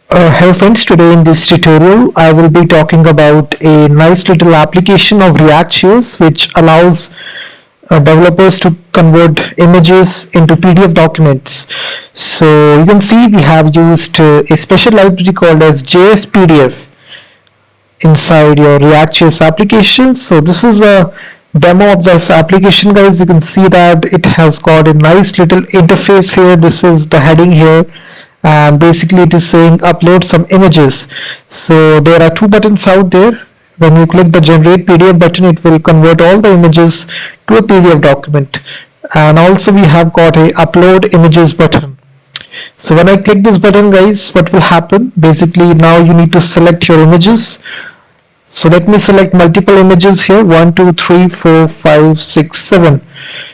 Hello friends, today in this tutorial I will be talking about a nice little application of React.js which allows developers to convert images into PDF documents. So you can see we have used a special library called as jsPDF inside your React.js application. So this is a demo of this application, guys. You can see that it has got a nice little interface here. This is the heading here, and basically it is saying upload some images. So there are two buttons out there. When you click the generate PDF button, it will convert all the images to a PDF document, and also we have got a upload images button. So when I click this button, guys, what will happen? Basically now you need to select your images. So let me select multiple images here, 1 2 3 4 5 6 7.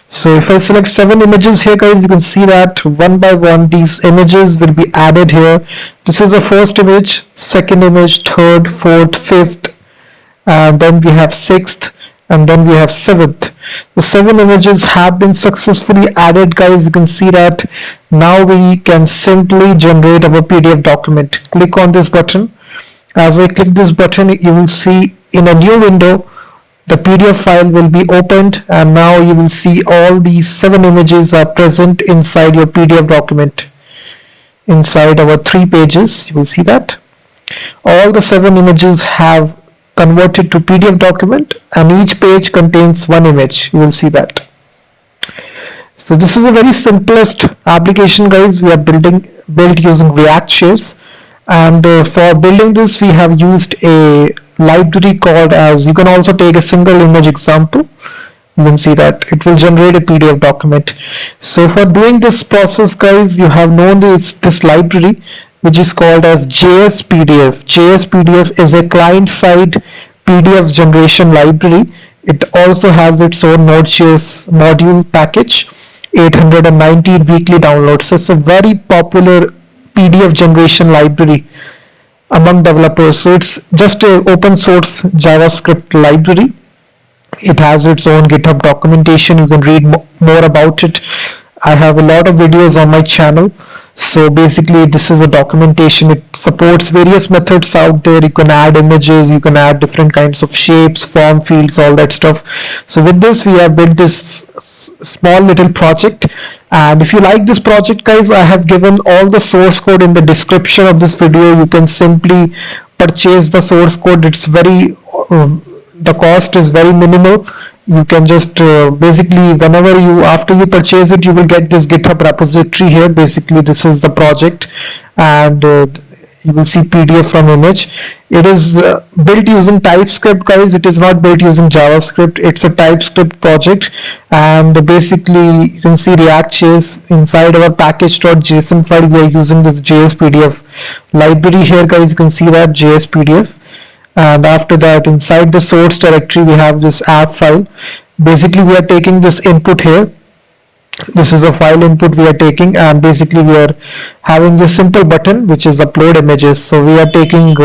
So if I select 7 images here, guys, you can see that one by one these images will be added here. This is the first image, second image, third, fourth, fifth, and then we have sixth, and then we have seventh. The 7 images have been successfully added, guys. You can see that now we can simply generate our PDF document. Click on this button. As I click this button, you will see in a new window the PDF file will be opened, and now you will see all these 7 images are present inside your PDF document. Inside our 3 pages, you will see that all the 7 images have converted to PDF document, and each page contains 1 image. You will see that. So this is a very simplest application, guys. We are built using React.js, and for building this we have used a library called as, you can also take a single image example. You can see that it will generate a PDF document. So for doing this process, guys, you have known this library which is called as jsPDF. jsPDF is a client-side PDF generation library. It also has its own Node.js module package, 819 weekly downloads. So it's a very popular PDF generation library among developers. So it's just an open source JavaScript library. It has its own GitHub documentation. You can read more about it. I have a lot of videos on my channel. So basically this is a documentation. It supports various methods out there. You can add images, you can add different kinds of shapes, form fields, all that stuff. So with this we have built this small little project, and if you like this project, guys, I have given all the source code in the description of this video. You can simply purchase the source code. It's very the cost is very minimal. You can just basically whenever after you purchase it, you will get this GitHub repository here. Basically this is the project, and you will see PDF from image. It is built using TypeScript, guys. It is not built using JavaScript. It's a TypeScript project, and basically you can see React.js inside our package.json file. We are using this jsPDF library here, guys. You can see that jsPDF, and after that inside the source directory we have this app file. Basically we are taking this input here. This is a file input we are taking, and basically we are having this simple button which is upload images. So we are taking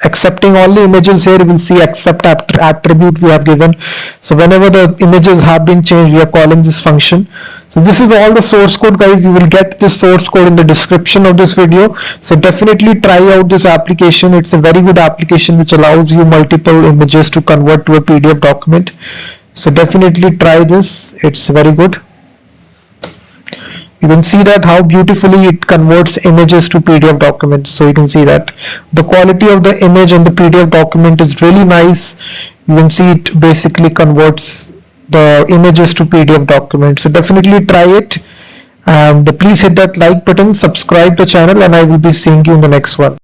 accepting all the images here. You will see accept attribute we have given. So whenever the images have been changed, we are calling this function. So this is all the source code, guys. You will get this source code in the description of this video. So definitely try out this application. It's a very good application which allows you multiple images to convert to a PDF document. So definitely try this. It's very good. You can see that how beautifully it converts images to PDF documents. So you can see that the quality of the image and the PDF document is really nice. You can see it basically converts the images to PDF documents. So definitely try it, and please hit that like button, subscribe to the channel, and I will be seeing you in the next one.